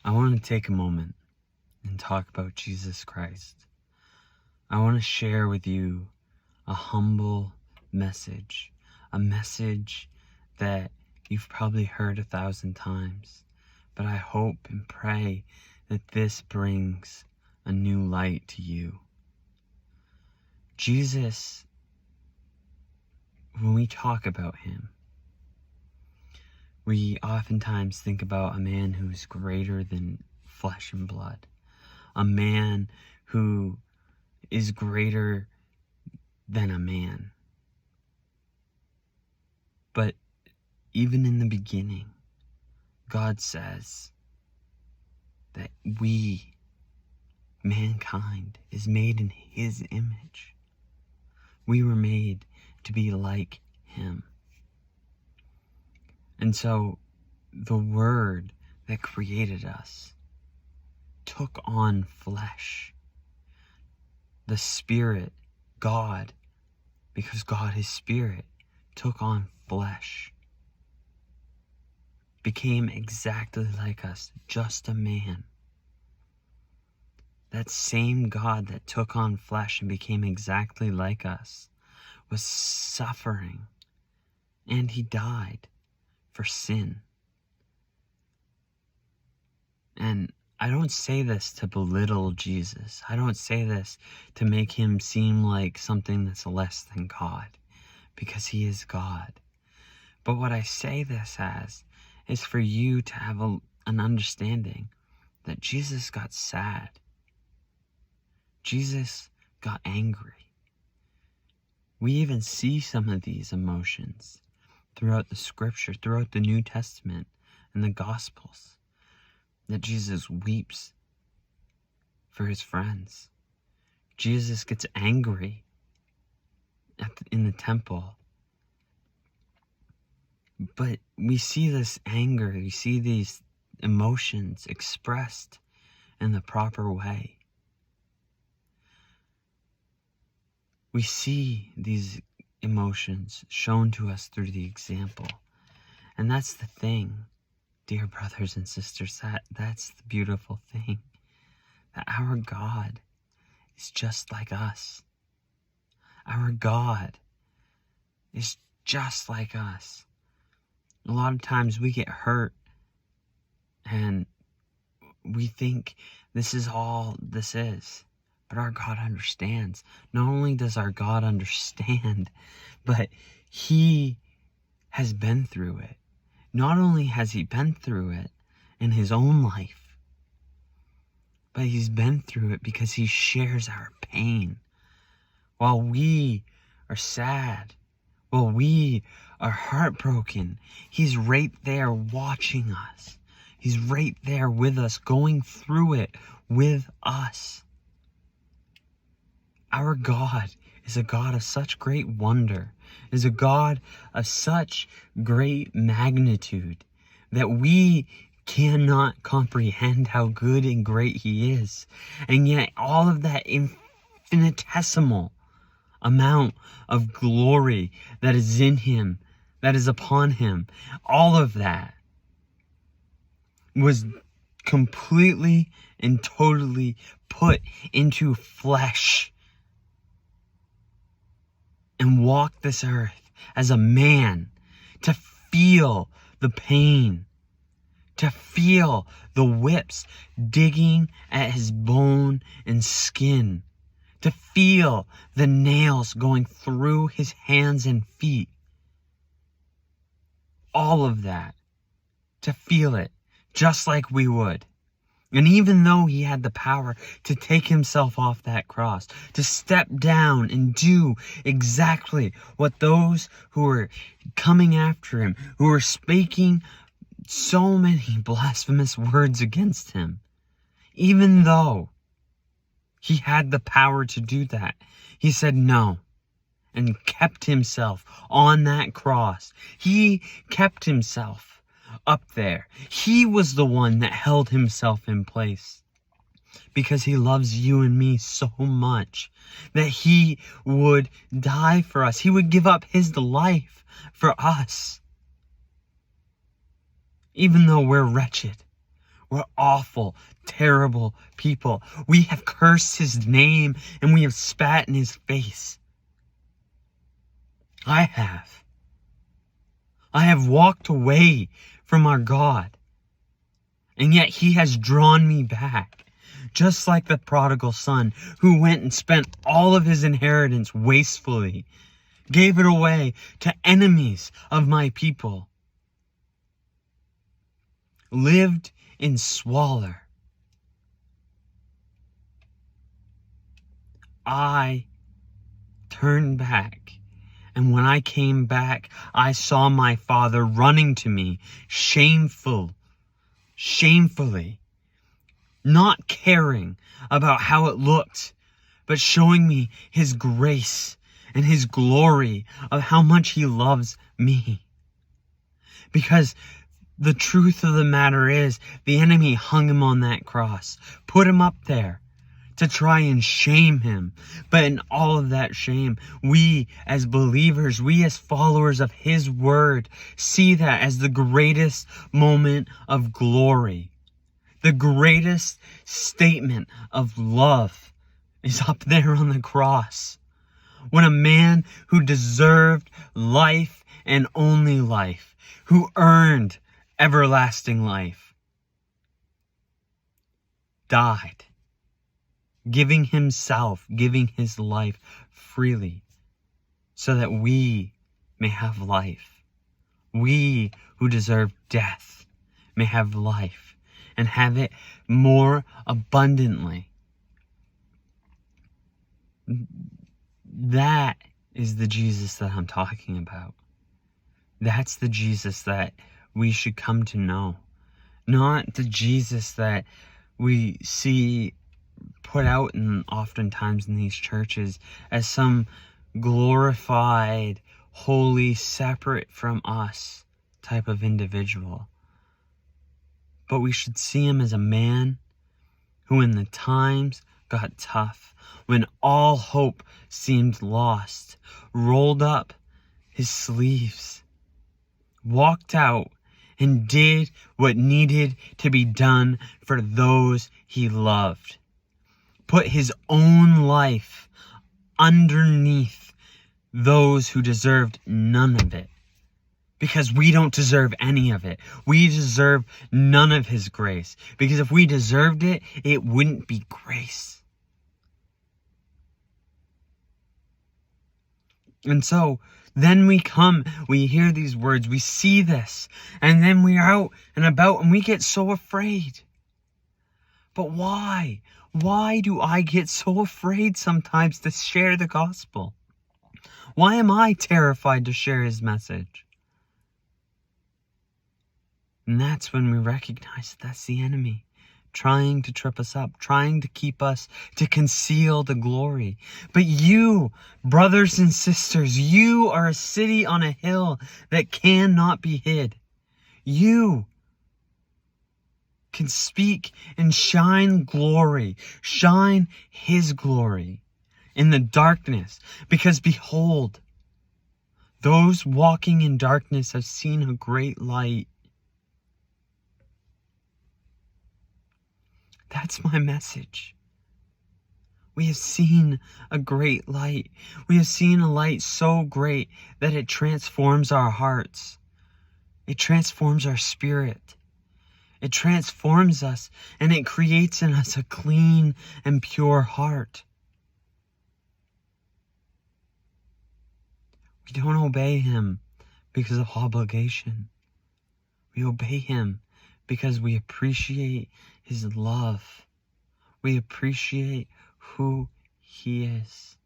I want to take a moment and talk about Jesus Christ. I want to share with you a humble message, a message that you've probably heard 1,000 times, but I hope and pray that this brings a new light to you. Jesus, when we talk about him, we oftentimes think about a man who is greater than flesh and blood, a man who is greater than a man. But even in the beginning, God says that we, mankind, is made in his image. We were made to be like him. And so the Word that created us took on flesh. The Spirit, God, because God is Spirit, took on flesh. Became exactly like us, just a man. That same God that took on flesh and became exactly like us was suffering, and he died for sin. And I don't say this to belittle Jesus. I don't say this to make him seem like something that's less than God, because he is God. But what I say this as is for you to have an understanding that Jesus got sad. Jesus got angry. We even see some of these emotions throughout the scripture, throughout the New Testament and the Gospels, that Jesus weeps for his friends. Jesus gets angry in the temple. But we see this anger, we see these emotions expressed in the proper way. We see these emotions shown to us through the example. And that's the thing, dear brothers and sisters, that's the beautiful thing, that our God is just like us. Our God is just like us. A lot of times we get hurt and we think this is all this is. But our God understands. Not only does our God understand, but he has been through it. Not only has he been through it in his own life, but he's been through it because he shares our pain. While we are sad, while we are heartbroken, he's right there watching us. He's right there with us, going through it with us. Our God is a God of such great wonder, is a God of such great magnitude that we cannot comprehend how good and great he is. And yet all of that infinitesimal amount of glory that is in him, that is upon him, all of that was completely and totally put into flesh and walked this earth as a man to feel the pain, to feel the whips digging at his bone and skin, to feel the nails going through his hands and feet. All of that, to feel it just like we would. And even though he had the power to take himself off that cross, to step down and do exactly what those who were coming after him, who were speaking so many blasphemous words against him, even though he had the power to do that, he said no and kept himself on that cross. He kept himself up there. He was the one that held himself in place because he loves you and me so much that he would die for us. He would give up his life for us. Even though we're wretched, We're awful, terrible people. We have cursed his name and we have spat in his face. I have walked away from our God. And yet he has drawn me back. Just like the prodigal son who went and spent all of his inheritance wastefully, gave it away to enemies of my people, lived in squalor. I turned back, and when I came back, I saw my father running to me, shamefully, not caring about how it looked, but showing me his grace and his glory of how much he loves me. Because the truth of the matter is, the enemy hung him on that cross, put him up there to try and shame him. But in all of that shame, we as believers, we as followers of his word, see that as the greatest moment of glory. The greatest statement of love is up there on the cross. When a man who deserved life and only life, who earned everlasting life, died, giving himself, giving his life freely, so that we may have life. We who deserve death may have life, and have it more abundantly. That is the Jesus that I'm talking about. That's the Jesus that we should come to know. Not the Jesus that we see put out oftentimes in these churches as some glorified, holy, separate from us type of individual. But we should see him as a man who, in the times got tough, when all hope seemed lost, rolled up his sleeves, walked out, and did what needed to be done for those he loved. Put his own life underneath those who deserved none of it. Because we don't deserve any of it. We deserve none of his grace. Because if we deserved it, it wouldn't be grace. And so, then we come, we hear these words, we see this, and then we are out and about and we get so afraid. But why? Why do I get so afraid sometimes to share the gospel? Why am I terrified to share his message? And that's when we recognize that's the enemy, trying to trip us up, trying to keep us, to conceal the glory. But you, brothers and sisters, you are a city on a hill that cannot be hid. You can speak and shine glory, shine his glory in the darkness. Because behold, those walking in darkness have seen a great light. That's my message. We have seen a great light. We have seen a light so great that it transforms our hearts. It transforms our spirit. It transforms us, and it creates in us a clean and pure heart. We don't obey him because of obligation. We obey him because we appreciate his love. We appreciate who he is.